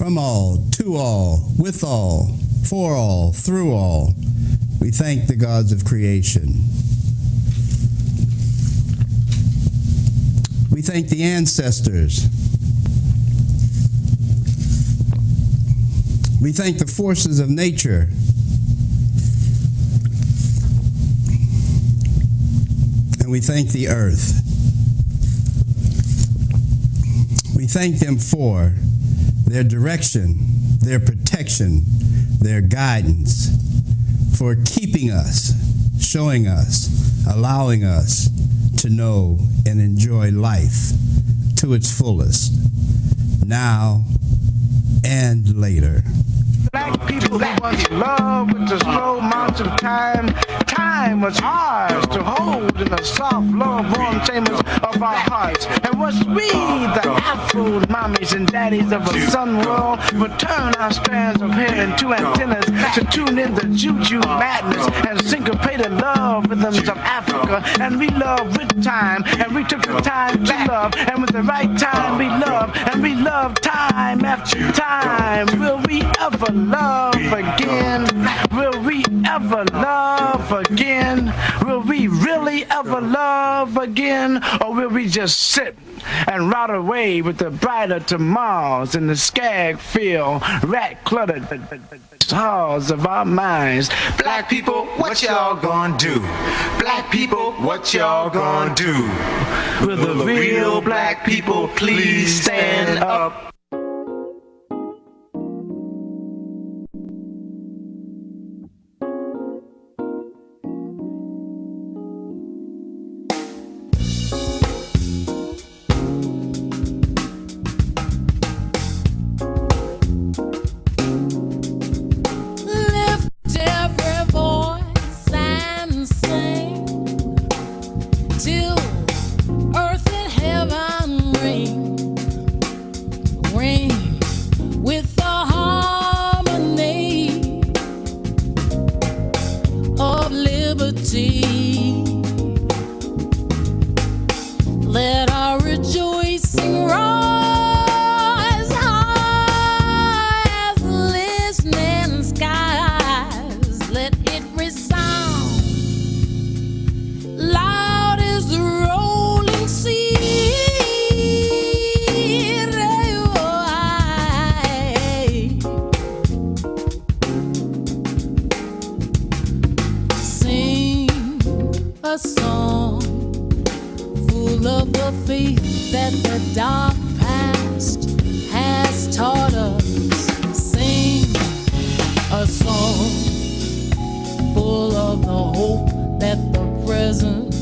from all, to all, with all, for all, through all. We thank the gods of creation. We thank the ancestors. We thank the forces of nature. And we thank the earth. We thank them for their direction, their protection, their guidance, for keeping us, showing us, allowing us to know and enjoy life to its fullest, now and later. Black people who once loved with the slow march of time. Time was ours to hold in the soft, love-warm chambers of our hearts. And once we, the Afro mommies and daddies of a sun world, would turn our strands of hair into antennas to tune in the juju madness and syncopated love rhythms of Africa. And we loved with time, and we took the time to love, and with the right time we love, and we love time after time. Will we ever love again? Will we ever love again? Will we really ever love again? Or will we just sit and rot away with the brighter tomorrows in the skag field, rat-cluttered halls of our minds? Black people, what y'all gonna do? Black people, what y'all gonna do? Will the real black people please stand up? Let our rejoicing rise high as listening skies. Let it resound loud as the rolling sea. Sing a song full of the faith that the dark past has taught us. Sing a song full of the hope that the present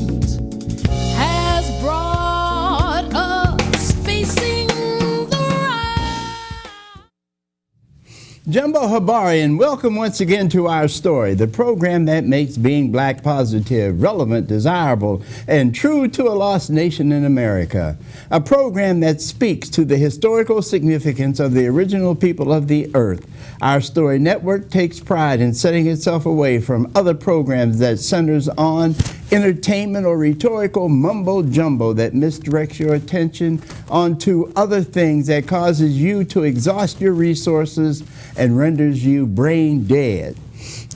has brought us, facing the rise. Jumbo Habari, and welcome once again to Our Story, the program that makes being black positive, relevant, desirable, and true to a lost nation in America. A program that speaks to the historical significance of the original people of the earth. Our Story Network takes pride in setting itself away from other programs that centers on entertainment or rhetorical mumbo-jumbo that misdirects your attention onto other things that causes you to exhaust your resources and renders you brain dead.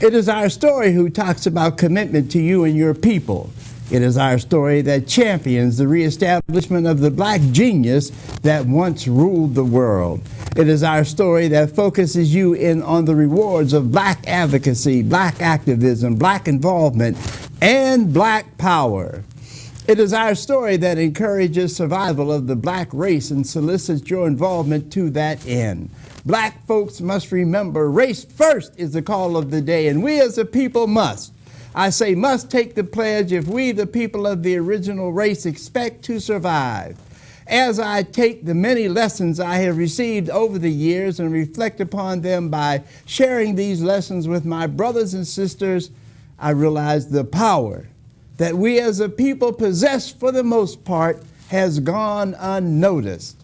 It is Our Story who talks about commitment to you and your people. It is Our Story that champions the reestablishment of the black genius that once ruled the world. It is Our Story that focuses you in on the rewards of black advocacy, black activism, black involvement, and black power. It is Our Story that encourages survival of the black race and solicits your involvement to that end. Black folks must remember race first is the call of the day, and we as a people must. I say must take the pledge if we, the people of the original race, expect to survive. As I take the many lessons I have received over the years and reflect upon them by sharing these lessons with my brothers and sisters, I realize the power that we as a people possess for the most part has gone unnoticed.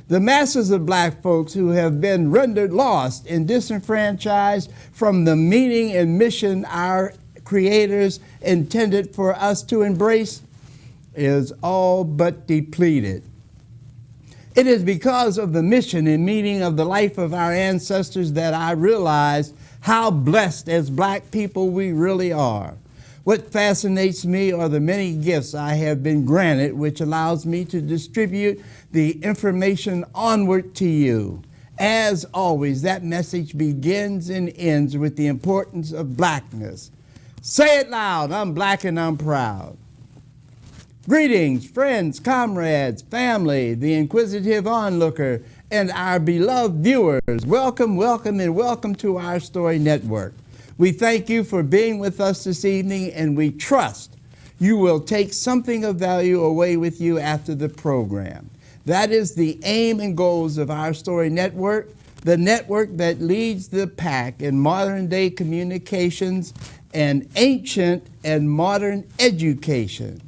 The masses of black folks who have been rendered lost and disenfranchised from the meaning and mission our creators intended for us to embrace is all but depleted. It is because of the mission and meaning of the life of our ancestors that I realize how blessed as black people we really are. What fascinates me are the many gifts I have been granted, which allows me to distribute the information onward to you. As always, that message begins and ends with the importance of blackness. Say it loud, I'm black and I'm proud. Greetings, friends, comrades, family, the inquisitive onlooker, and our beloved viewers. Welcome, welcome, and welcome to our Story Network. We thank you for being with us this evening, and we trust you will take something of value away with you after the program. That is the aim and goals of our Story Network, the network that leads the pack in modern-day communications and ancient and modern education.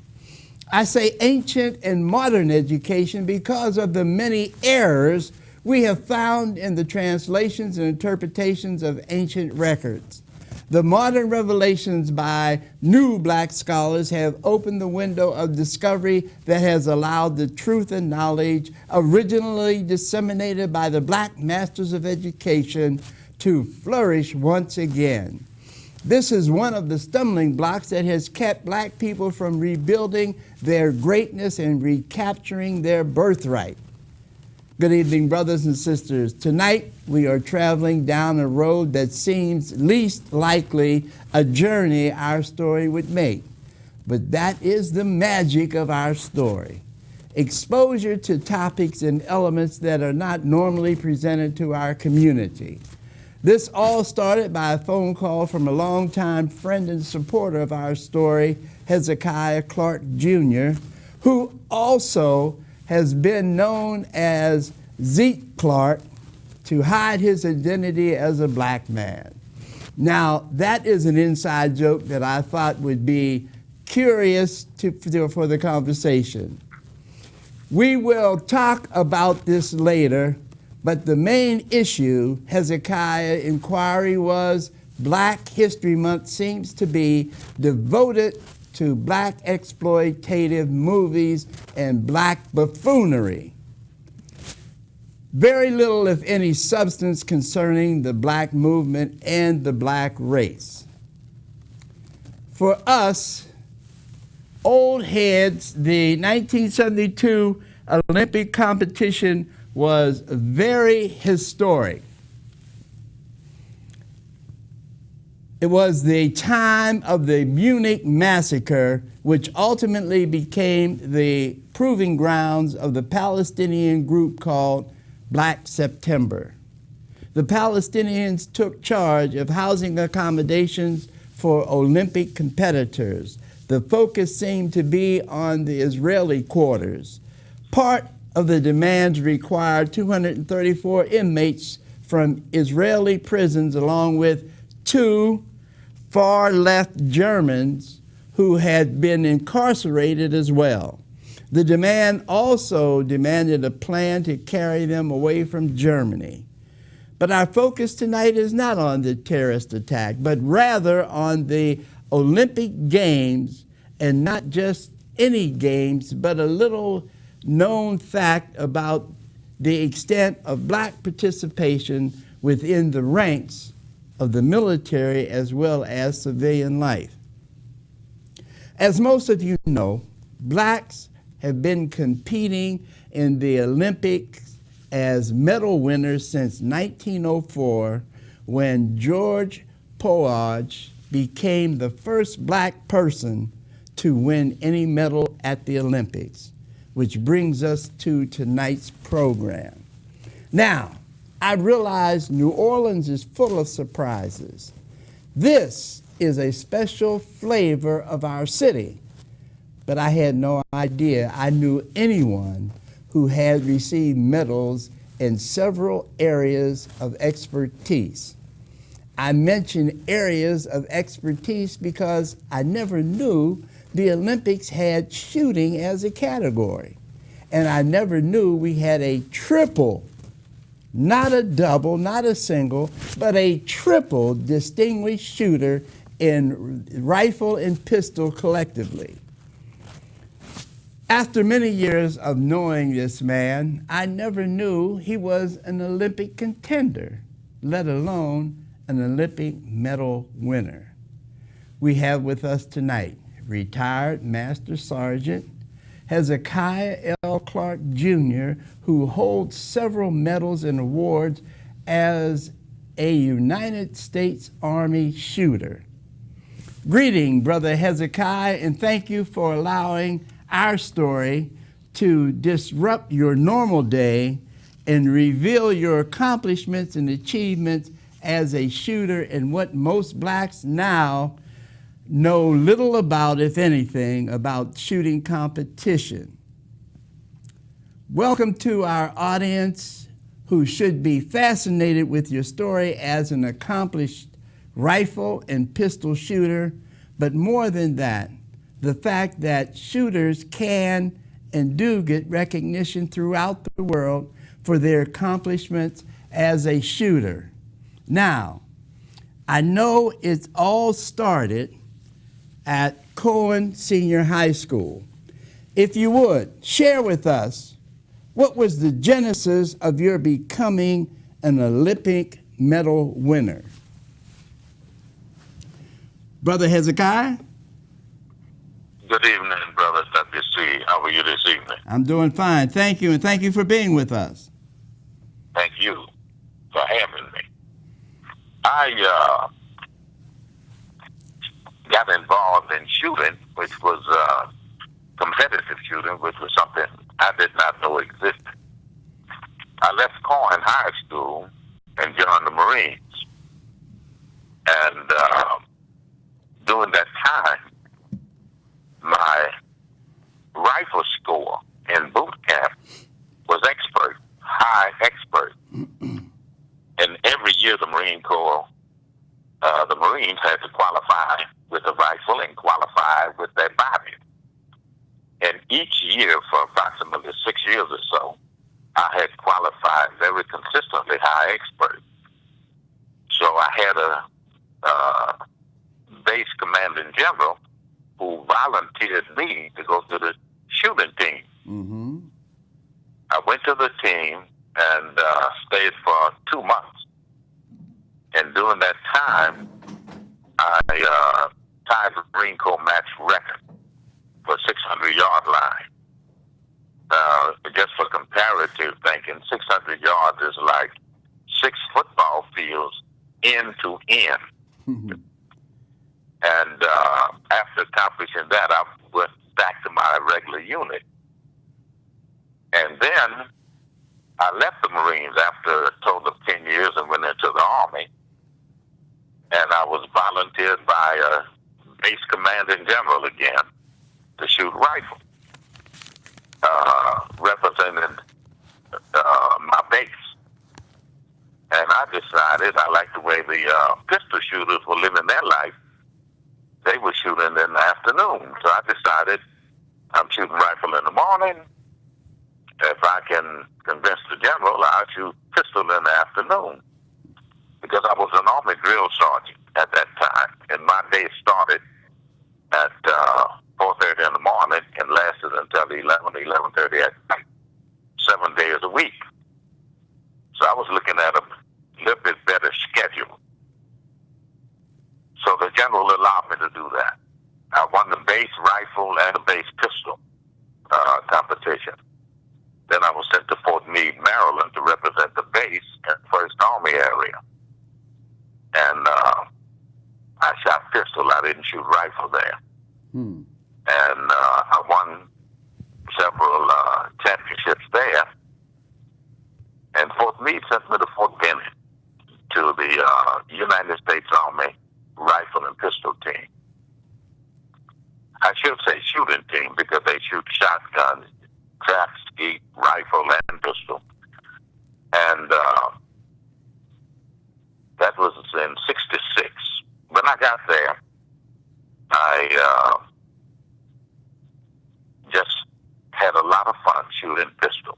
I say ancient and modern education because of the many errors we have found in the translations and interpretations of ancient records. The modern revelations by new black scholars have opened the window of discovery that has allowed the truth and knowledge originally disseminated by the black masters of education to flourish once again. This is one of the stumbling blocks that has kept black people from rebuilding their greatness and recapturing their birthright. Good evening, brothers and sisters. Tonight, we are traveling down a road that seems least likely a journey our story would make. But that is the magic of our story. Exposure to topics and elements that are not normally presented to our community. This all started by a phone call from a longtime friend and supporter of our story, Hezekiah Clark Jr., who also has been known as Zeke Clark to hide his identity as a black man. Now, that is an inside joke that I thought would be curious for the conversation. We will talk about this later. But the main issue, Hezekiah inquiry, was Black History Month seems to be devoted to black exploitative movies and black buffoonery. Very little, if any, substance concerning the black movement and the black race. For us, old heads, the 1972 Olympic competition was very historic. It was the time of the Munich massacre, which ultimately became the proving grounds of the Palestinian group called Black September. The Palestinians took charge of housing accommodations for Olympic competitors. The focus seemed to be on the Israeli quarters. Part of the demands required 234 inmates from Israeli prisons, along with 2 far-left Germans who had been incarcerated as well. The demand also demanded a plan to carry them away from Germany. But our focus tonight is not on the terrorist attack, but rather on the Olympic Games, and not just any games, but a little known fact about the extent of black participation within the ranks of the military as well as civilian life. As most of you know, blacks have been competing in the Olympics as medal winners since 1904, when George Poage became the first black person to win any medal at the Olympics. Which brings us to tonight's program. Now, I realize New Orleans is full of surprises. This is a special flavor of our city, but I had no idea I knew anyone who had received medals in several areas of expertise. I mention areas of expertise because I never knew the Olympics had shooting as a category. And I never knew we had a triple, not a double, not a single, but a triple distinguished shooter in rifle and pistol collectively. After many years of knowing this man, I never knew he was an Olympic contender, let alone an Olympic medal winner. We have with us tonight retired Master Sergeant Hezekiah L. Clark Jr., who holds several medals and awards as a United States Army shooter. Greeting, Brother Hezekiah, and thank you for allowing our story to disrupt your normal day and reveal your accomplishments and achievements as a shooter and what most blacks now know little about, if anything, about shooting competition. Welcome to our audience, who should be fascinated with your story as an accomplished rifle and pistol shooter, but more than that, the fact that shooters can and do get recognition throughout the world for their accomplishments as a shooter. Now, I know it's all started at Cohen Senior High School. If you would, share with us, what was the genesis of your becoming an Olympic medal winner? Brother Hezekiah? Good evening, Brother WC. How are you this evening? I'm doing fine. Thank you, and thank you for being with us. Thank you for having me. I got involved in shooting, which was competitive shooting, which was something I did not know existed. I left Cohen High School and joined the Marines. And during that time, my rifle score in boot camp was expert, high expert. And every year the Marine Corps, the Marines had to qualify with a rifle and qualify with their body. And each year for approximately 6 years or so, I had qualified very consistently high expert. So I had a base commanding general who volunteered me to go to the shooting team. Mm-hmm. I went to the team and stayed for 2 months. And during that time, I tied the Marine Corps match record for 600-yard line. Just for comparative thinking, 600 yards is like 6 football fields end to end. Mm-hmm. And after accomplishing that, I went back to my regular unit. And then I left the Marines after a total of 10 years and went into the Army. And I was volunteered by a base commanding general again to shoot rifle, representing my base. And I decided I liked the way the pistol shooters were living their life. They were shooting in the afternoon. So I decided I'm shooting rifle in the morning. If I can convince the general, I'll shoot pistol in the afternoon. Because I was an Army drill sergeant at that time. And my day started at 4:30 in the morning and lasted until 11:30 at night, 7 days a week. So I was looking at a little bit better schedule. So the general allowed me to do that. I won the base rifle and the base pistol competition. Then I was sent to Fort Meade, Maryland to represent the base in the 1st Army area. And I shot pistol. I didn't shoot rifle there. Hmm. And I won several championships there. And Fort Meade sent me to Fort Benning to the United States Army rifle and pistol team. I should say shooting team because they shoot shotguns, trap, skeet, rifle, and pistol. And that was in 66. When I got there, I just had a lot of fun shooting pistol.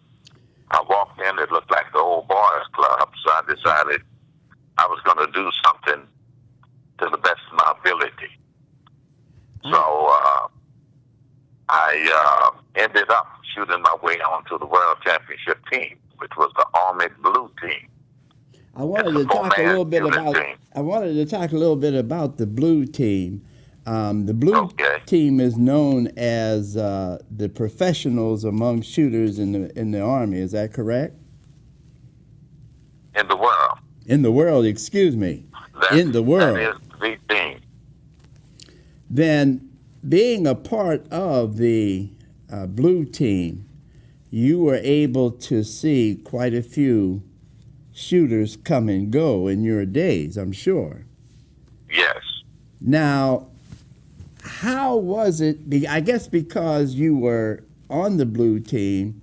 I walked in, it looked like the old boys club, so I decided I was going to do something to the best of my ability. So I ended wanted to talk a little bit four-man about. shooting team. I wanted to talk a little bit about the blue team. The blue Okay. team is known as the professionals among shooters in the Army. Is that correct? In the world. In the world, excuse me. That, In the world. That is the team. Then, being a part of the blue team, you were able to see quite a few shooters come and go in your days, I'm sure. Yes. Now, how was it? I guess because you were on the blue team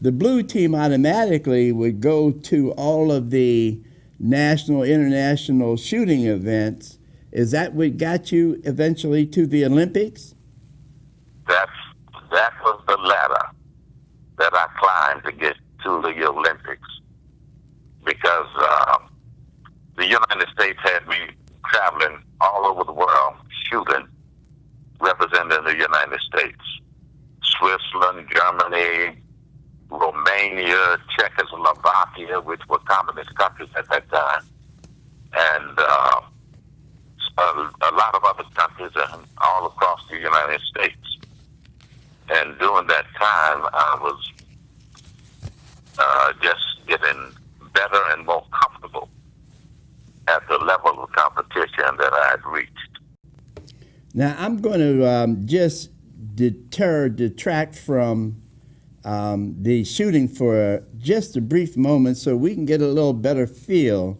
automatically would go to all of the national, international shooting events. Is that what got you eventually to the Olympics? That was the ladder that I climbed to get to the Olympics, because the United States had me traveling all over the world shooting, representing the United States. Switzerland, Germany, Romania, Czechoslovakia, which were communist countries at that time, and a lot of other countries all across the United States. And during that time, I was just getting better and more comfortable at the level of competition that I had reached. Now, I'm going to just detract from the shooting for just a brief moment so we can get a little better feel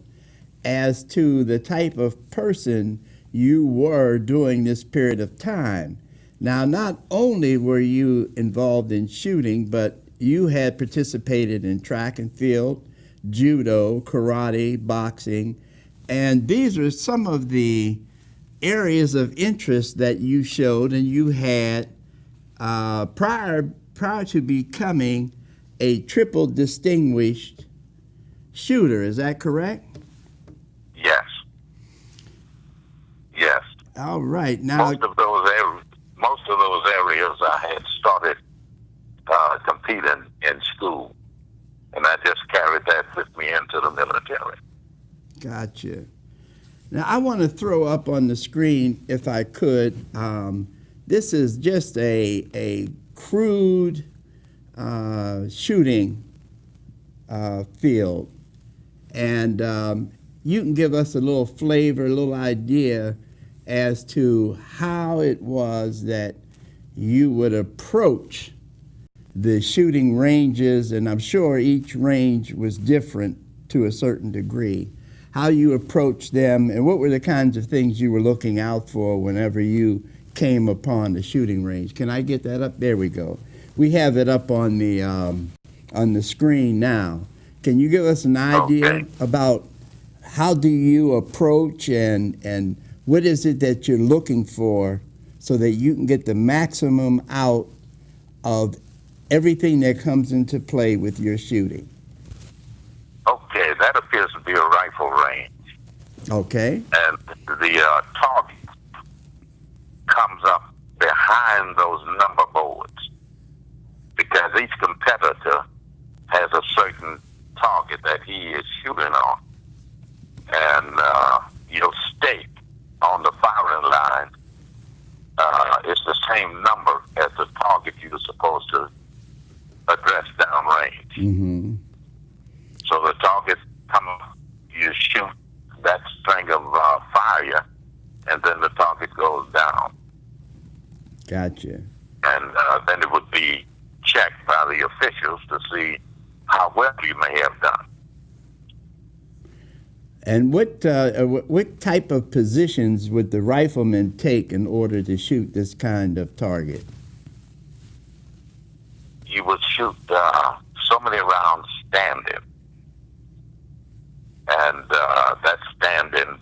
as to the type of person you were during this period of time. Now, not only were you involved in shooting, but you had participated in track and field, judo, karate, boxing, and these are some of the areas of interest that you showed and you had prior to becoming a triple distinguished shooter. Is that correct? Yes. Yes. All right. Now, Most of those areas I had started competing in school, and I just carried that with me into the military. gotcha. Now, I want to throw up on the screen, if I could. This is just a crude shooting field, and you can give us a little flavor, a little idea as to how it was that you would approach the shooting ranges, and I'm sure each range was different to a certain degree. How you approached them, and what were the kinds of things you were looking out for whenever you came upon the shooting range. Can I get that up? There we go. We have it up on the screen now. Can you give us an idea about how do you approach and what is it that you're looking for so that you can get the maximum out of everything that comes into play with your shooting? Okay, that appears to be a rifle range. Okay. And the target comes up behind those number boards, because each competitor has a certain target that he is shooting on. And your stake on the firing line is the same number as the target you're supposed to address downrange. Mm-hmm. So the target comes up, you shoot that string of fire, and then the target goes down. Gotcha. And then it would be checked by the officials to see how well you may have done. And what type of positions would the rifleman take in order to shoot this kind of target? You would shoot so many rounds standing. And that's standing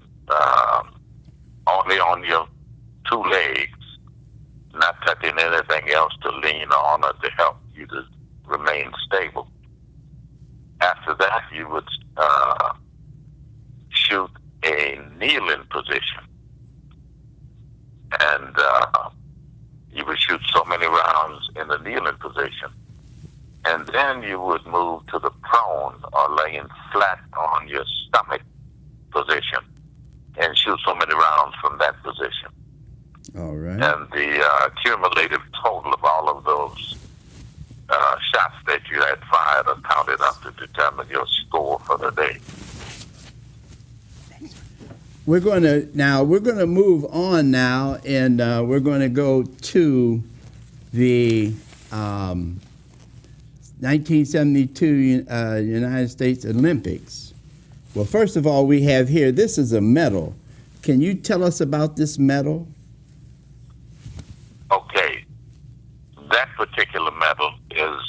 only on your two legs, not touching anything else to lean on or to help you to remain stable. After that, you would shoot a kneeling position. And you would shoot so many rounds in the kneeling position. And then you would move to the prone or laying flat on your stomach position and shoot so many rounds from that position. All right. And the cumulative total of all of those shots that you had fired are counted up to determine your score for the day. We're going to move on now, and we're going to go to the 1972 United States Olympics. Well, first of all, we have here, this is a medal. Can you tell us about this medal? Okay. That particular medal is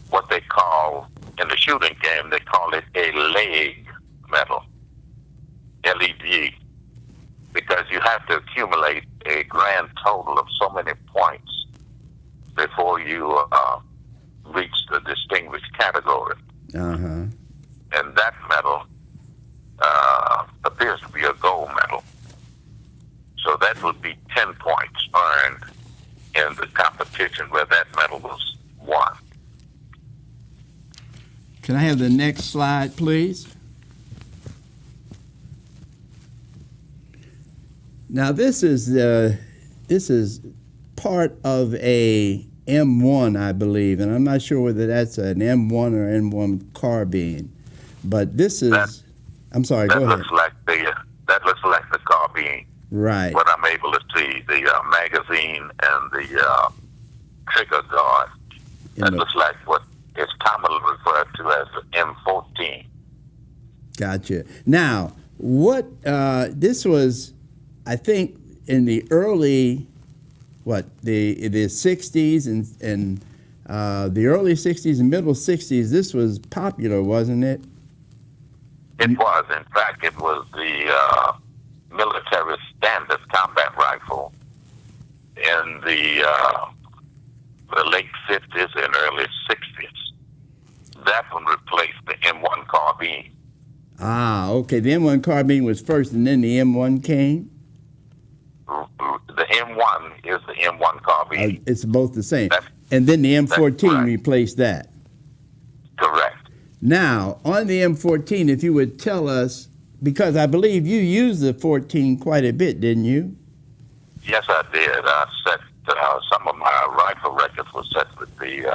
what they call, in the shooting game, they call it a leg medal. LED, because you have to accumulate a grand total of so many points before you reach the distinguished category. Uh-huh. And that medal appears to be a gold medal. So that would be 10 points earned in the competition where that medal was won. Can I have the next slide, please? Now this is part of a M1, I believe, and I'm not sure whether that's an M1 or M1 carbine, but this is. I'm sorry. Go ahead. That looks like the carbine. Right. What I'm able to see, the magazine and the trigger guard. That looks like what is commonly referred to as the M14. Gotcha. Now, what this was. I think in the early, the 60s and the early 60s and middle 60s, this was popular, wasn't it? It was. In fact, it was the military standard combat rifle in the late 50s and early 60s. That one replaced the M1 carbine. Ah, okay. The M1 carbine was first, and then the M1 came? The M1 is the M1 carbine. It's both the same. And then the M14 replaced that. Correct. Now, on the M14, if you would tell us, because I believe you used the 14 quite a bit, didn't you? Yes, I did. I set some of my rifle records were set with the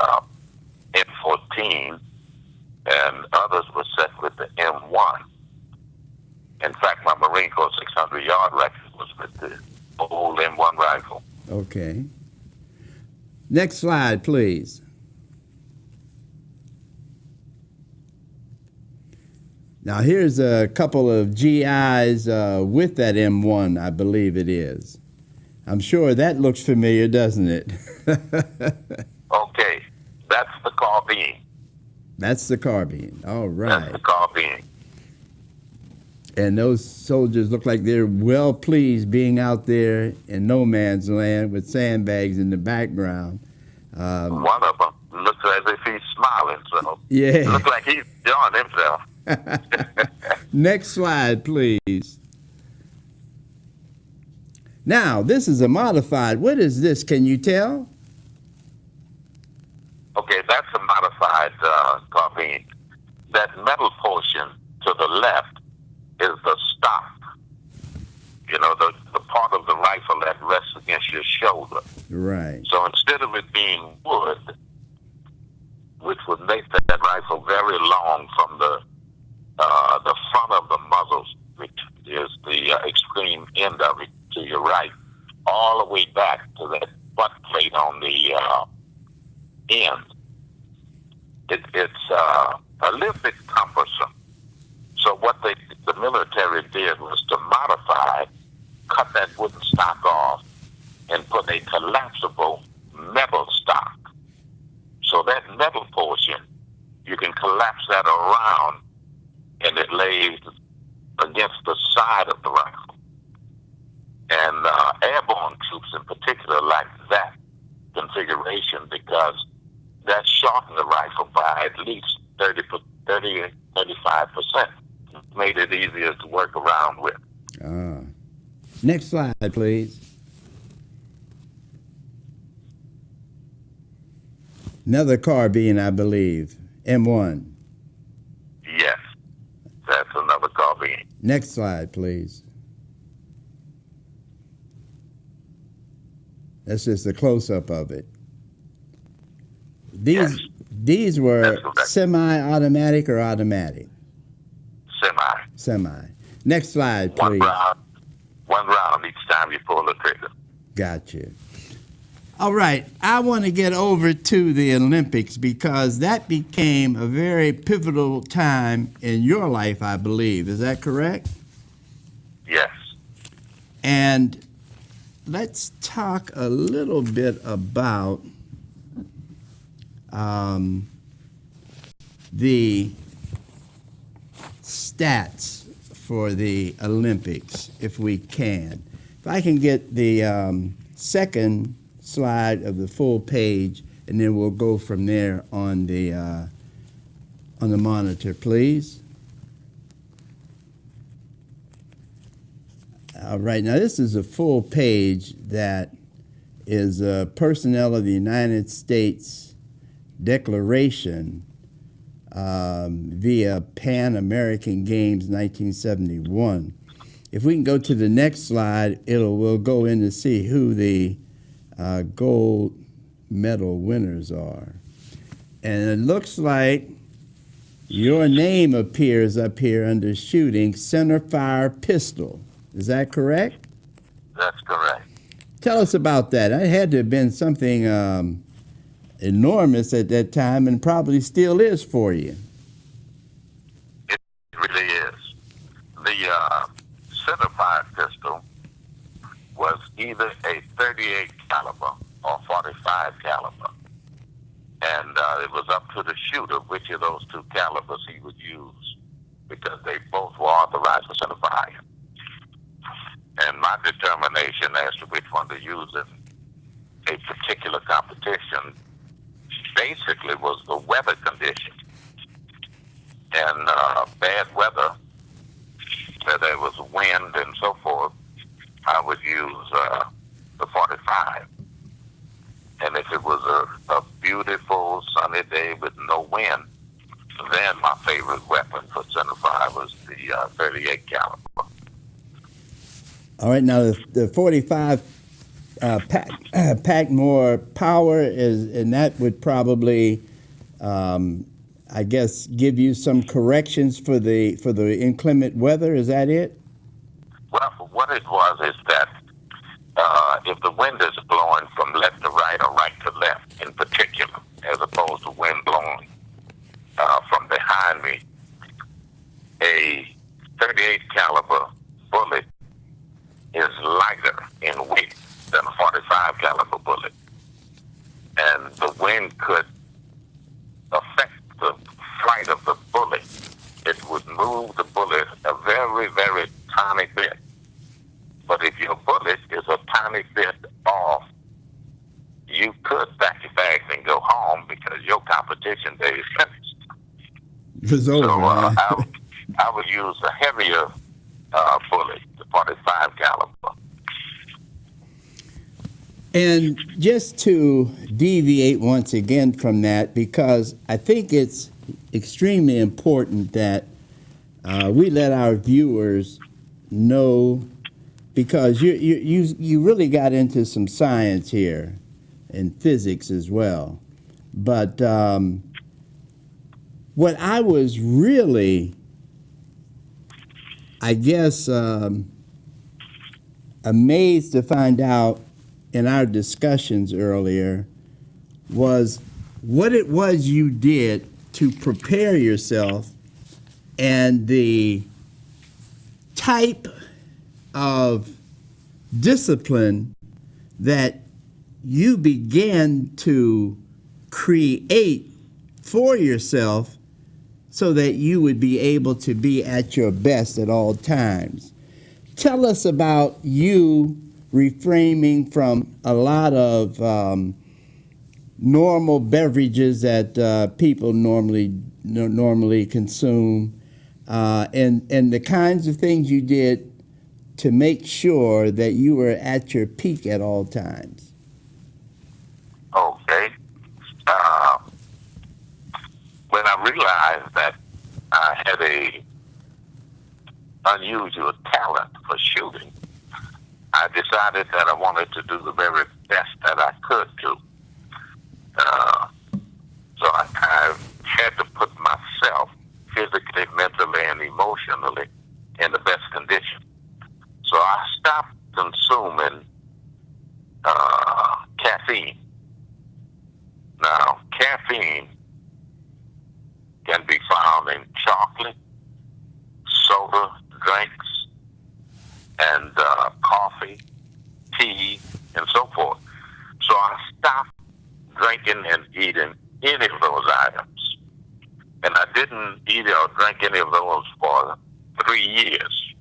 M14, and others were set with the M1. In fact, my Marine Corps 600-yard record was with the old M1 rifle. Okay. Next slide, please. Now, here's a couple of GIs with that M1, I believe it is. I'm sure that looks familiar, doesn't it? Okay. That's the carbine. That's the carbine. All right. That's the carbine. And those soldiers look like they're well pleased being out there in no man's land with sandbags in the background. One of them looks as if he's smiling, so yeah. It looks like he's enjoying himself. Next slide, please. Now, this is a modified. What is this? Can you tell? Okay, that's a modified carbine. That metal portion to the left is the stock. You know, the part of the rifle that rests against your shoulder. Right. So instead of it being wood, which would make that rifle very long from the front of the muzzle, which is the extreme end of it to your right, all the way back to that butt plate on the end. It's a little bit cumbersome. So what the military did was to modify, cut that wooden stock off, and put a collapsible metal stock. So that metal portion, you can collapse that around, and it lays against the side of the rifle. And airborne troops in particular like that configuration because that shortened the rifle by at least 35%. Made it easier to work around with. Next slide, please. Another carbine, I believe. M1. Yes. Next slide, please. That's just a close-up of it. Yes. These were That's correct. semi-automatic or automatic? Semi. Semi. Next slide, One please. round each time you pull the trigger. Gotcha. All right, I want to get over to the Olympics because that became a very pivotal time in your life, I believe. Is that correct? Yes. And let's talk a little bit about the stats for the Olympics, if we can. If I can get the second slide of the full page, and then we'll go from there on the monitor, please. All right, now this is a full page that is personnel of the United States Declaration via Pan American Games 1971. If we can go to the next slide, we'll go in to see who the gold medal winners are. And it looks like your name appears up here under shooting, center fire pistol. Is that correct? That's correct. Tell us about that. It had to have been something enormous at that time and probably still is for you. It really is. The center fire pistol was either a 38 caliber or 45 caliber. And it was up to the shooter which of those two calibers he would use, because they both were authorized for center fire. And my determination as to which one to use in a particular competition basically was the weather condition. And bad weather, where there was wind and so forth, I would use the 45. And if it was a beautiful sunny day with no wind, then my favorite weapon for center fire was the 38 caliber. All right, now the 45 pack more power, and that would probably, I guess, give you some corrections for the inclement weather. Is that it? Well, what it was is that if the wind is blowing from left to right or right to left in particular, as opposed to wind blowing from behind me, a 38 caliber bullet is lighter in weight than a 45 caliber bullet. And the wind could affect the flight of the bullet. It would move the bullet a very, very tiny bit. But if your bullet is a tiny bit off, you could pack your bags and go home because your competition day is finished. It's over. So I would use a heavier bullet, the 45 caliber. And just to deviate once again from that, because I think it's extremely important that we let our viewers know, because you really got into some science here and physics as well. But what I was really, I guess, amazed to find out in our discussions earlier was what it was you did to prepare yourself and the type of discipline that you began to create for yourself so that you would be able to be at your best at all times. Tell us about you refraining from a lot of normal beverages that people normally consume, and the kinds of things you did to make sure that you were at your peak at all times. Okay. When I realized that I had a unusual talent for shooting, I decided that I wanted to do the very best that I could do. So I had to put myself physically, mentally, and emotionally in the best condition. So I stopped consuming caffeine. Now, caffeine can be found in chocolate, soda, drinks, and coffee, tea, and so forth. So I stopped drinking and eating any of those items. And I didn't eat or drink any of those for 3 years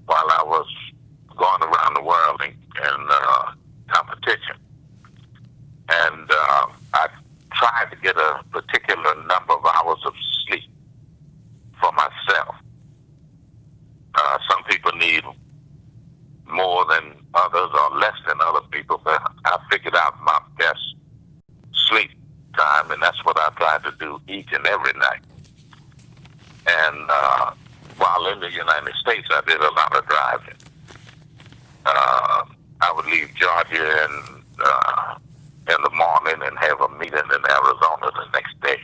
while I was going around the world in competition. And I tried to get a particular number of hours of sleep for myself. Some people need more than others or less than other people, but I figured out my best sleep time, and that's what I tried to do each and every night. And while in the United States, I did a lot of driving. I would leave Georgia in the morning and have a meeting in Arizona the next day,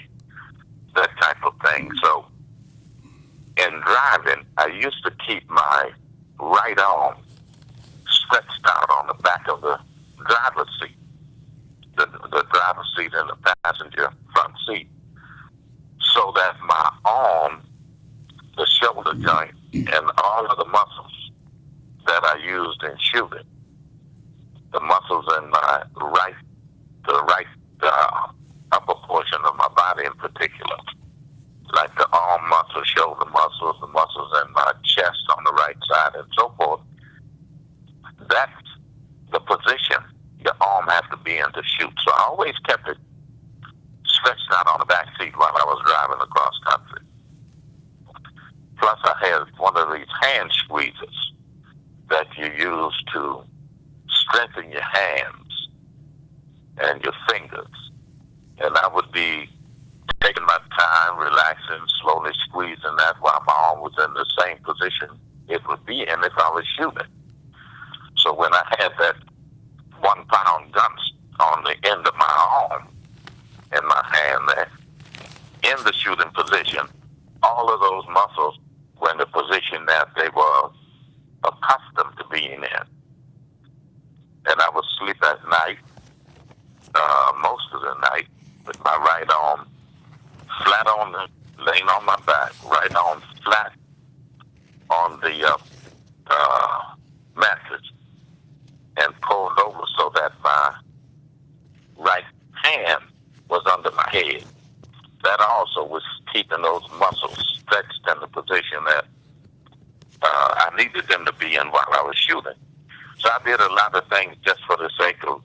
that type of thing. So in driving, I used to keep my right arm stretched out on the back of the driver's seat, the driver's seat and the passenger front seat, so that my arm, the shoulder joint, and all of the muscles that I used in shooting, the muscles in my the right upper portion of my body in particular, like the arm muscle, shoulder muscles, the muscles in my chest on the right side, and so forth. That's the position your arm has to be in to shoot. So I always kept it stretched out on the back seat while I was driving across country. Plus, I had one of these hand squeezes that you use to strengthen your hands and your fingers. And I would be taking my time, relaxing, slowly squeezing that while my arm was in the same position it would be in if I was shooting. So when I had that 1 pound gun on the end of my arm in my hand there, in the shooting position, all of those muscles were in the position that they were accustomed to being in. And I would sleep at night, most of the night, with my right arm flat laying on my back, right arm flat on the mattress, and pulled over so that my right hand was under my head. That also was keeping those muscles stretched in the position that I needed them to be in while I was shooting. So I did a lot of things just for the sake of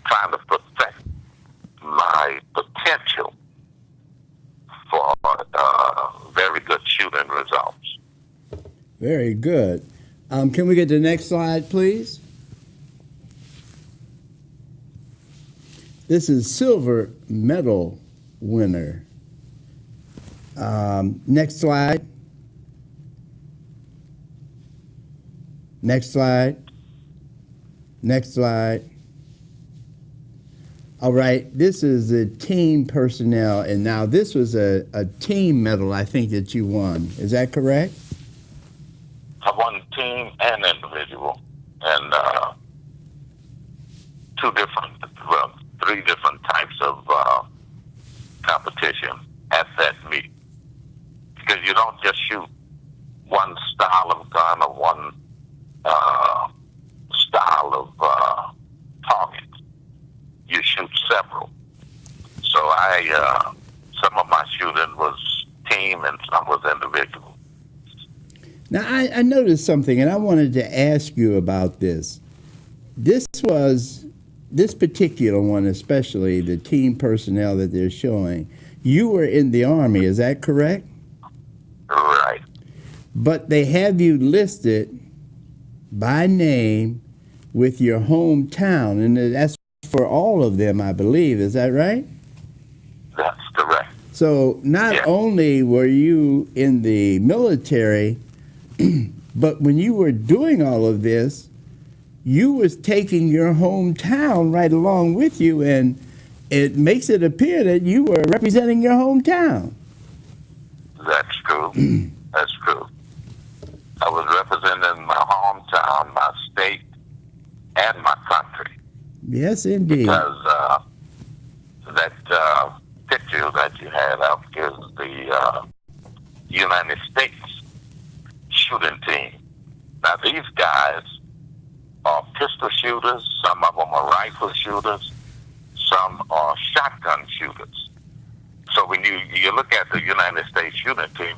trying to perfect my potential for very good shooting results. Very good. Can we get the next slide, please? This is silver medal winner. Next slide. Next slide. Next slide. All right, this is the team personnel, and now this was a team medal, I think, that you won. Is that correct? I won team and individual, and three different types of competition at that meet. Because you don't just shoot one style of gun or one style of target. You shoot several. So some of my shooting was team and some was individual. Now, I noticed something, and I wanted to ask you about this. This particular one, especially the team personnel that they're showing, you were in the Army, is that correct? Right. But they have you listed by name with your hometown, and that's for all of them, I believe. Is that right? That's correct. So not Yeah. only were you in the military, but when you were doing all of this, you was taking your hometown right along with you, and it makes it appear that you were representing your hometown. That's true. That's true. I was representing my hometown, my state, and my country. Yes, indeed. Because that picture that you had up is the United States shooting team. Now, these guys are pistol shooters. Some of them are rifle shooters. Some are shotgun shooters. So when you look at the United States shooting team,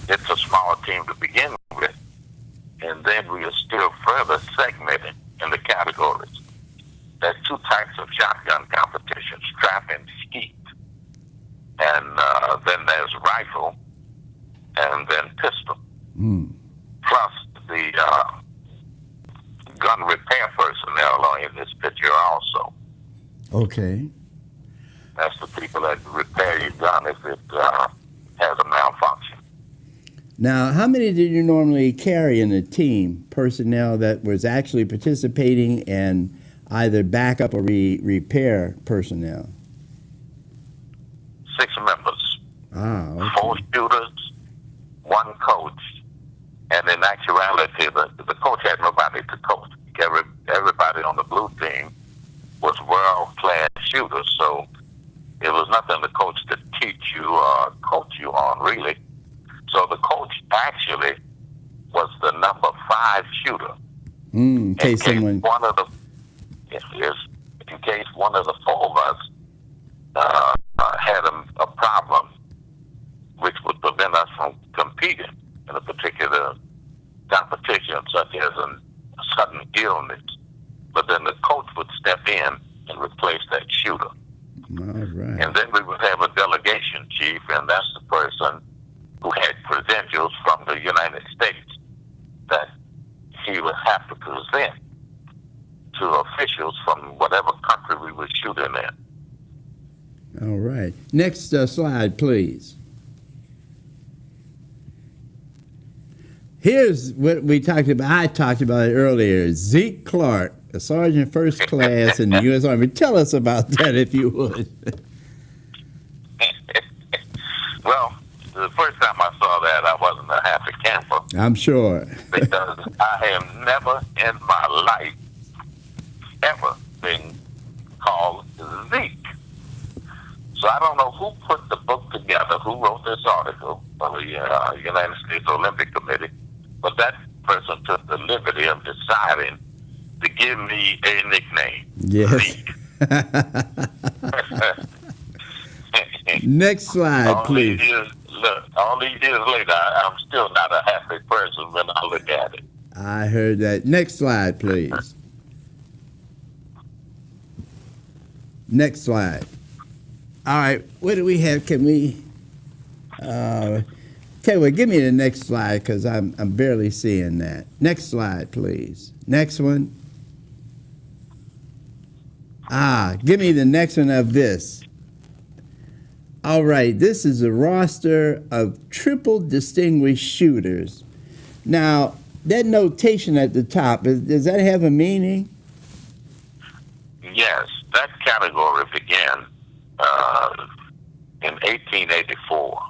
it's a small team to begin with. And then we are still further segmented in the categories. There's two types of shotgun competition, strap and skeet. And then there's rifle and then pistol. Plus the gun repair personnel are in this picture also. Okay. That's the people that repair your gun if it has a malfunction. Now, how many did you normally carry in a team, personnel that was actually participating and either backup or repair personnel? 6 members. Ah, okay. 4 shooters, 1 coach. And in actuality, the coach had nobody to coach. Everybody on the blue team was world-class shooters, so it was nothing the coach to teach you or coach you on, really. So the coach actually was the number 5 shooter. In case someone... one of the in case one of the 4 of us had a problem, which would prevent us from competing in a particular competition, such as a sudden illness. But then the coach would step in and replace that shooter. All right. And then we would have a delegation chief, and that's the person who had credentials from the United States that he would have to present to officials from whatever country we were shooting in. All right. Next slide, please. Here's what we talked about. I talked about it earlier. Zeke Clark, a sergeant first class in the U.S. Army. Tell us about that, if you would. Well, the first time I saw that, I wasn't a happy camper. I'm sure. Because I have never in my life ever been called Zeke. So I don't know who put the book together, who wrote this article for the United States Olympic Committee, but that person took the liberty of deciding to give me a nickname. Yes. Zeke. Next slide, please. All these years later, I'm still not a happy person when I look at it. I heard that. Next slide, please. Next slide. All right, what do we have? Can we? Okay, well, give me the next slide because I'm barely seeing that. Next slide, please. Next one. Give me the next one of this. All right, this is a roster of triple distinguished shooters. Now, that notation at the top, does that have a meaning? Yes, that category began in 1884.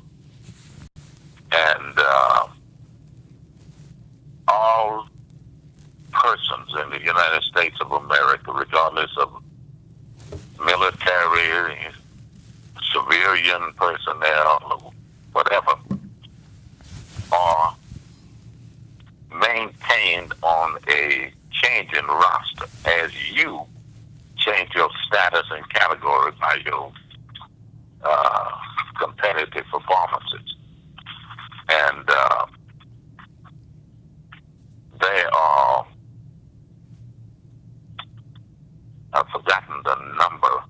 And all persons in the United States of America, regardless of military, civilian personnel, whatever, are maintained on a changing roster as you change your status and category by your competitive performances. And there are, I've forgotten the number,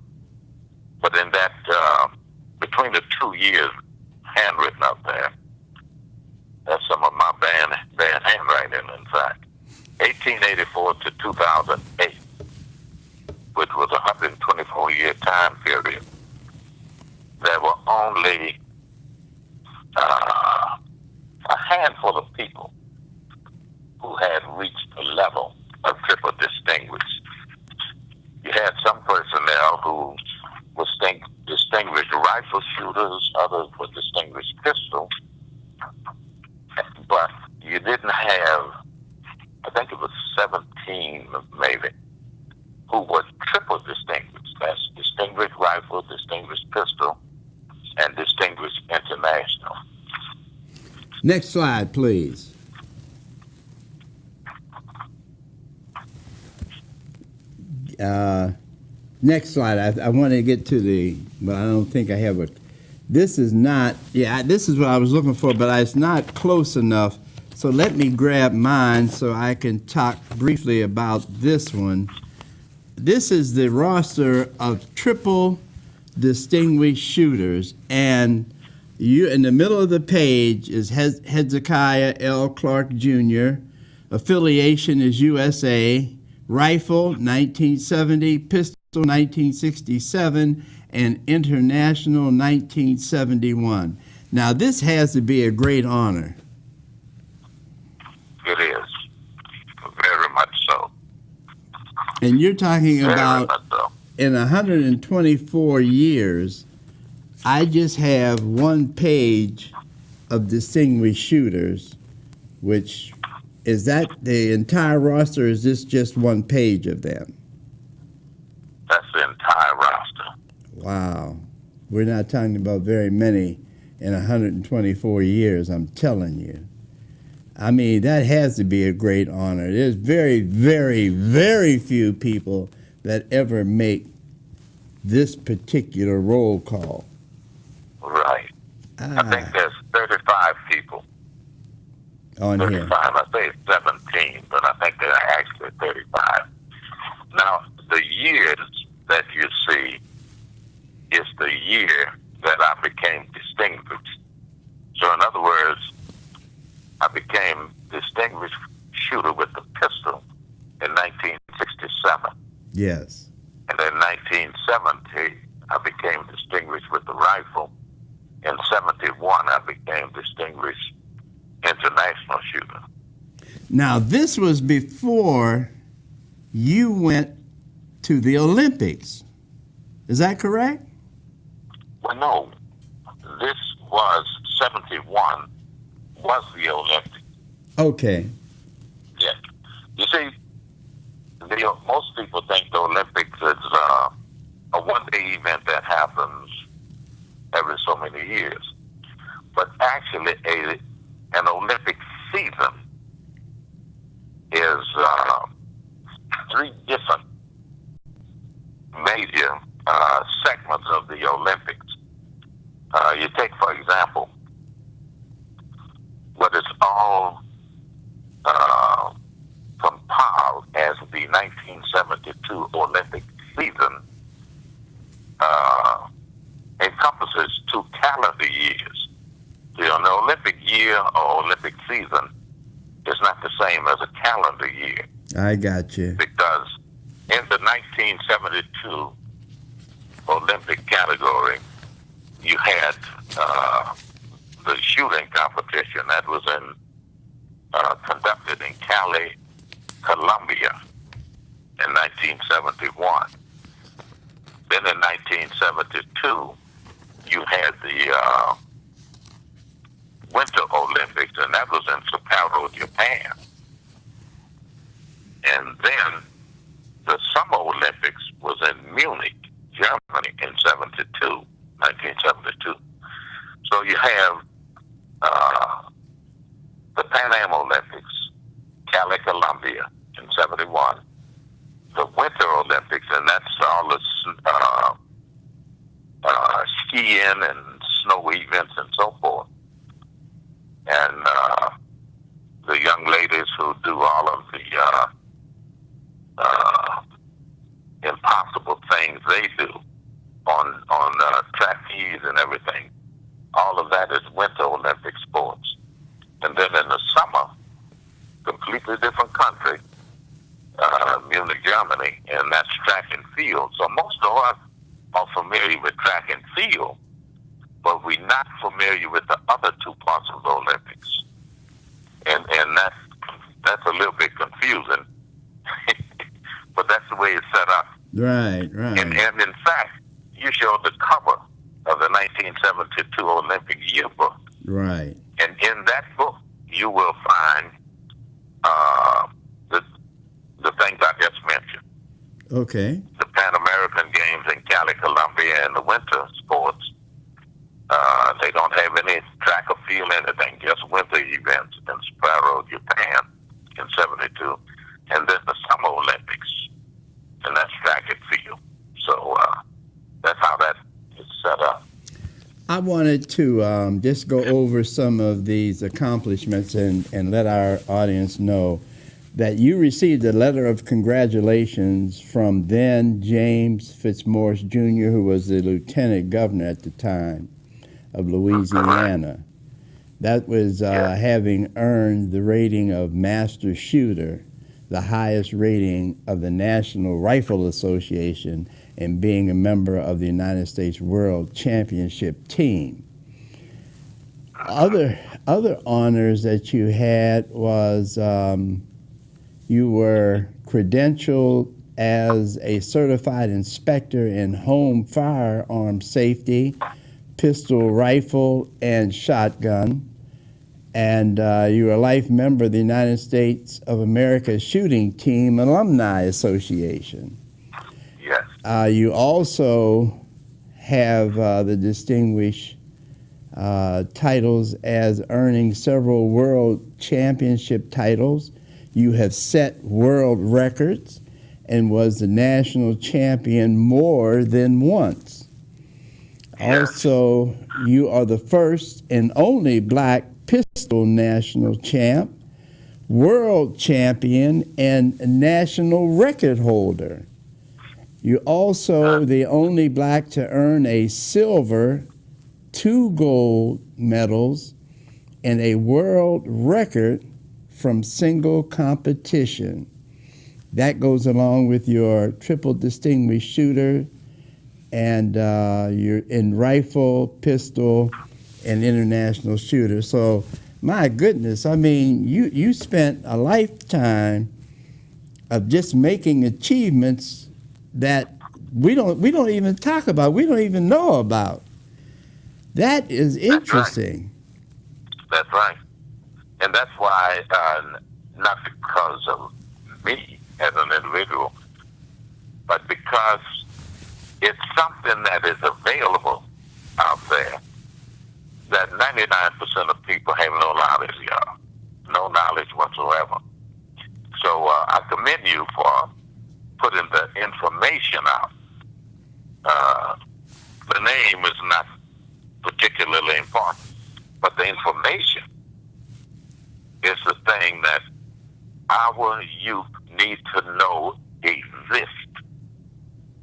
but in that, between the 2 years handwritten up there, that's some of my bad handwriting, in fact, 1884 to 2008, which was a 124-year time period. there were only a handful of people who had reached the level of triple distinguished. You had some personnel who were distinguished rifle shooters, others were distinguished pistol, but you didn't have, I think it was 17 maybe, who were triple distinguished. That's distinguished rifle, distinguished pistol, and distinguished international. Next slide, please. Next slide. I want to get to but I don't think I have this is not, this is what I was looking for, but it's not close enough. So let me grab mine so I can talk briefly about this one. This is the roster of triple distinguished shooters, and in the middle of the page is Hezekiah L. Clark Jr., affiliation is USA, rifle 1970, pistol 1967, and international 1971. Now this has to be a great honor. It is. Very much so. And you're talking Very about much so. in 124 years, I just have one page of distinguished shooters, which is that the entire roster, or is this just one page of them? That's the entire roster. Wow. We're not talking about very many in 124 years, I'm telling you. I mean, that has to be a great honor. There's very, very, very few people that ever make this particular roll call. Right. I think there's 35 people. On 35. here. I say it's 17, but I think there are actually 35. Now, the years that you see is the year that I became distinguished. So in other words, I became distinguished shooter with the pistol in 1967. Yes. And in 1970, I became distinguished with the rifle. In 71, I became distinguished international shooter. Now, this was before you went to the Olympics. Is that correct? Well, no. This was 71, was the Olympics. Okay. Yeah. You see, most people think the Olympics is a one-day event that happens every so many years. But actually, an Olympic season is 3 different major segments of the Olympics. You take, for example, what is all compiled as the 1972 Olympic season encompasses 2 calendar years. The Olympic year or Olympic season is not the same as a calendar year. I got you. Because in the 1972 Olympic category, you had the shooting competition that was conducted in Cali, Colombia in 1971. Then in 1972, you had the Winter Olympics, and that was in Sapporo, Japan. And then the Summer Olympics was in Munich, Germany in 1972. So you have the Pan Am Olympics, Cali, Colombia in 71. The Winter Olympics, and that's all the skiing and snow events and so forth. And the young ladies who do all of the impossible things they do on trapeze and everything, all of that is Winter Olympic sports. And then in the summer, completely different country, Munich, Germany, and that's track and field. So most of us are familiar with track and field, but we're not familiar with the other two parts of the Olympics. And that's a little bit confusing, but that's the way it's set up. Right. And in fact, you showed the cover of the 1972 Olympic yearbook. Right. And in that book, you will find the things I just mentioned. Okay. The Pan American Games in Cali, Colombia, and the winter sports. They don't have any track or field anything, just winter events in Sparrow, Japan in 72, and then the Summer Olympics, and that's track and field. So that's how that is set up. I wanted to just go over some of these accomplishments and let our audience know that you received a letter of congratulations from then James Fitzmaurice Jr., who was the lieutenant governor at the time of Louisiana. That was having earned the rating of Master Shooter, the highest rating of the National Rifle Association, and being a member of the United States World Championship team. Other honors that you had was you were credentialed as a certified inspector in home firearm safety, pistol, rifle, and shotgun. And you were a life member of the United States of America Shooting Team Alumni Association. Yes. You also have the distinguished titles as earning several world championship titles. You have set world records and was the national champion more than once. Also, you are the first and only black pistol national champ, world champion, and national record holder. You're also the only black to earn a silver, 2 gold medals, and a world record from single competition. That goes along with your triple distinguished shooter, and you're in rifle, pistol, and international shooter. So, my goodness, I mean, you spent a lifetime of just making achievements that we don't even talk about, we don't even know about. That is interesting. That's right. And that's why, not because of me as an individual, but because it's something that is available out there that 99% of people have no knowledge of, no knowledge whatsoever. So I commend you for putting the information out. The name is not particularly important, but the information is the thing that our youth need to know exists,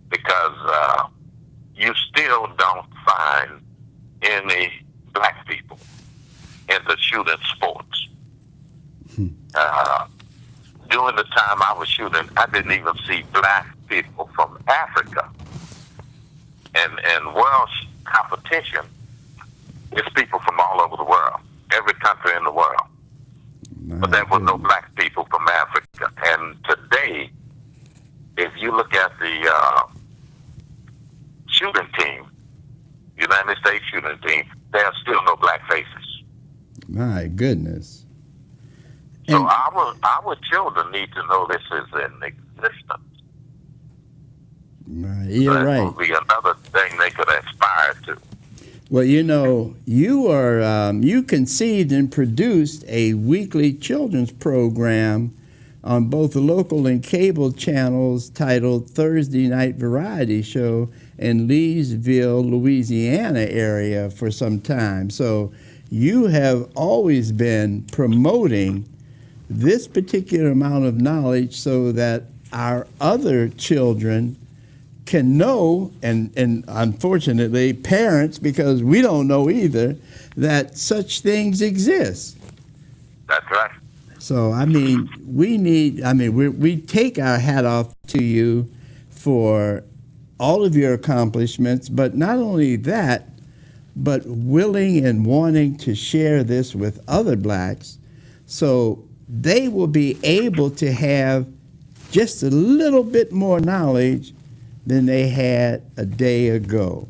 because you still don't find any black people in the shooting sports. During the time I was shooting, I didn't even see black people from Africa. And world competition is people from all over the world, every country in the world. But there were no black people from Africa. And today, if you look at the shooting team, United States shooting team, there are still no black faces. My goodness. So our children need to know this is in existence. You're that right. Will be another thing they could aspire to. Well, you know, you conceived and produced a weekly children's program on both the local and cable channels titled Thursday Night Variety Show in Leesville, Louisiana area for some time. So you have always been promoting this particular amount of knowledge so that our other children can know, and unfortunately parents, because we don't know either, that such things exist. That's right. So, I mean, we take our hat off to you for all of your accomplishments, but not only that, but willing and wanting to share this with other blacks so they will be able to have just a little bit more knowledge than they had a day ago.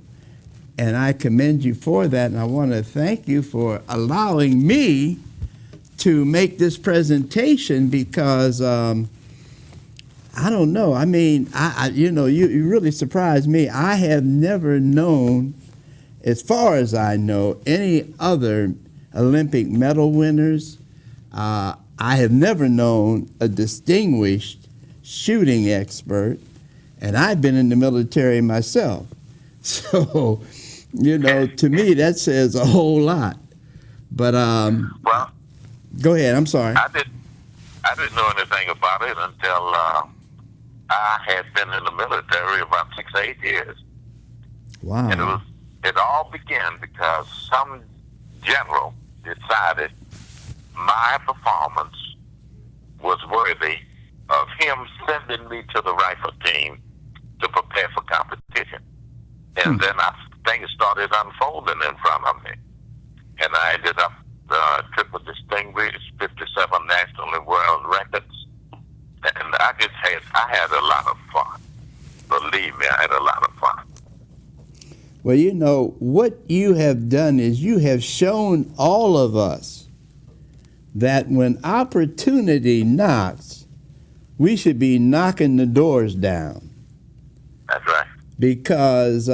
And I commend you for that, and I want to thank you for allowing me to make this presentation because I don't know. I mean, you really surprised me. I have never known, as far as I know, any other Olympic medal winners. I have never known a distinguished shooting expert, and I've been in the military myself. So, to me, that says a whole lot. But Well, go ahead. I'm sorry. I didn't know anything about it until I had been in the military about 6 or 8 years. Wow. And it all began because some general decided my performance was worthy of him sending me to the rifle team to prepare for competition. And then things started unfolding in front of me. And I ended up triple distinguished, 57 national and world records. And I had a lot of fun. Believe me, I had a lot of fun. Well, what you have done is you have shown all of us that when opportunity knocks, we should be knocking the doors down. That's right. Because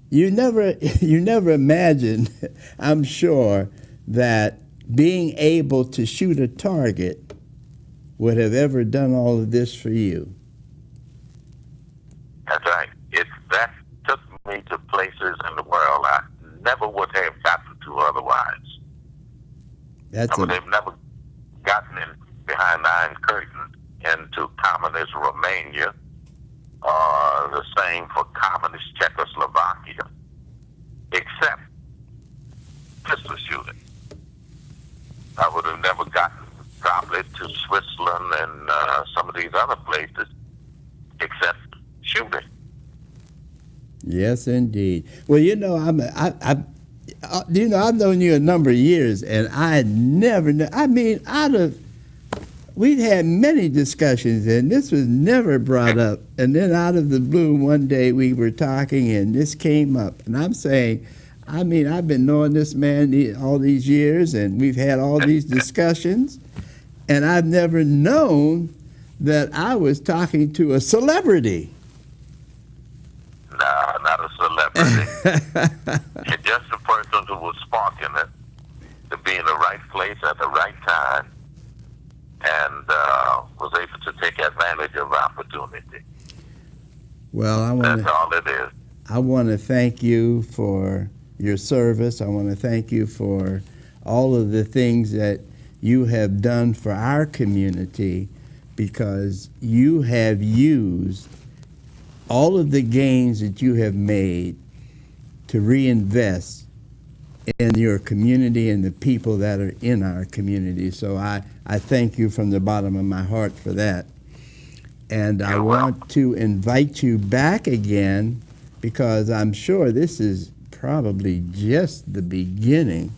you never imagined, I'm sure, that being able to shoot a target would have ever done all of this for you. That's right. That took me to places in the world I never would have gotten to otherwise. I would have never gotten in behind the Iron Curtain into communist Romania, or the same for communist Czechoslovakia, except pistol shooting. I would have never gotten probably to Switzerland and some of these other places except shooting. Yes, indeed. Well, I've known you a number of years, and I never knew. I mean, we've had many discussions, and this was never brought up. And then out of the blue, one day we were talking, and this came up. And I'm saying, I've been knowing this man all these years, and we've had all these discussions, and I've never known that I was talking to a celebrity. No, not a celebrity. You're just a person who was sparking it to be in the right place at the right time, and was able to take advantage of opportunity. Well, that's all it is. I want to thank you for your service. I want to thank you for all of the things that you have done for our community, because you have used all of the gains that you have made to reinvest in your community and the people that are in our community. So I thank you from the bottom of my heart for that. And I want to invite you back again, because I'm sure this is probably just the beginning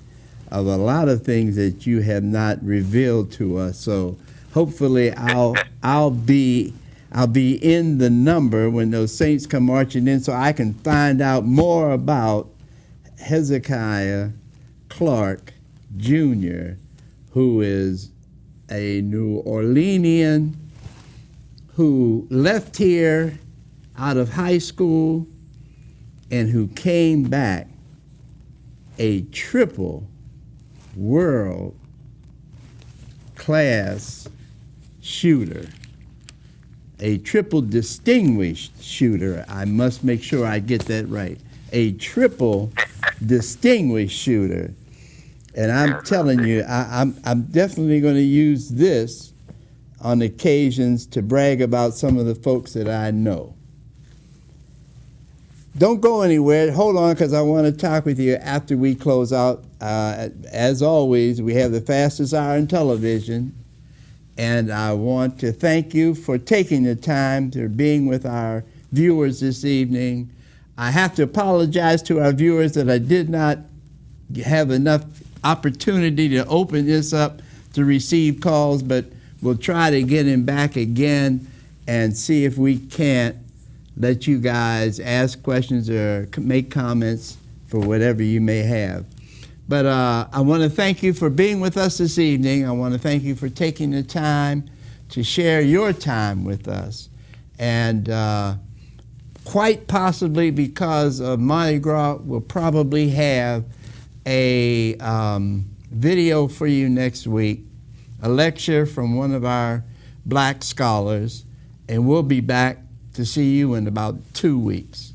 of a lot of things that you have not revealed to us. So hopefully I'll be in the number when those saints come marching in, so I can find out more about Hezekiah Clark Jr., who is a New Orleanian who left here out of high school and who came back a triple world class shooter, a triple distinguished shooter. I must make sure I get that right. A triple distinguished shooter. And I'm telling you, I'm definitely going to use this on occasions to brag about some of the folks that I know. Don't go anywhere. Hold on, because I want to talk with you after we close out. As always, we have the fastest hour in television, and I want to thank you for taking the time to being with our viewers this evening. I have to apologize to our viewers that I did not have enough opportunity to open this up to receive calls, but we'll try to get him back again and see if we can't let you guys ask questions or make comments for whatever you may have. But I want to thank you for being with us this evening. I want to thank you for taking the time to share your time with us. And quite possibly because of Mardi Gras, we'll probably have a video for you next week, a lecture from one of our black scholars, and we'll be back to see you in about 2 weeks.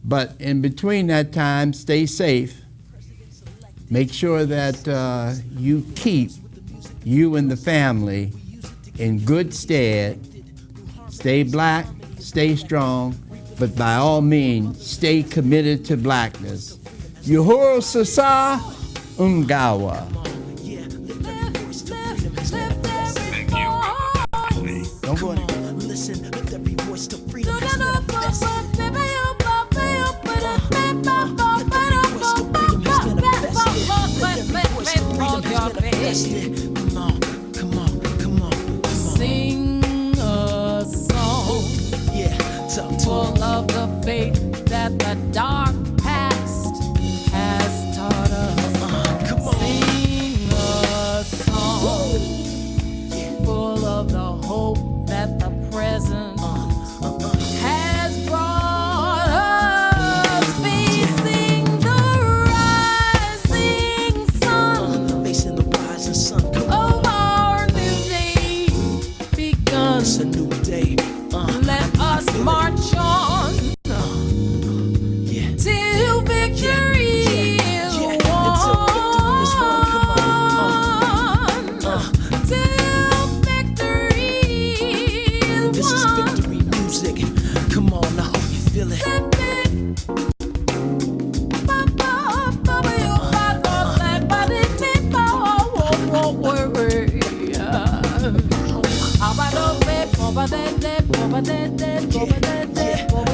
But in between that time, stay safe. Make sure that you keep you and the family in good stead. Stay black, stay strong, but by all means, stay committed to blackness. Uhuru Sasa Ungawa. Don't go anywhere. Listen, with every voice to freedom. Come on, come on, come on. Sing a song, Yeah, talk to full of the faith that the dark past has taught us. come on. Sing a song, full of the hope that the present has brought us. Facing the rising sun Facing the rising sun. Come on, of our new day begun. it's a new day. Let us march on Yeah. till victory is Yeah, until victory is won. Come won. Till victory is This is won. victory music. Come on, I hope you feel it. Ba-ba-da-da, ba-ba-da-da, ba-ba-da-da, ba-ba-da-da, ba-ba-da-da.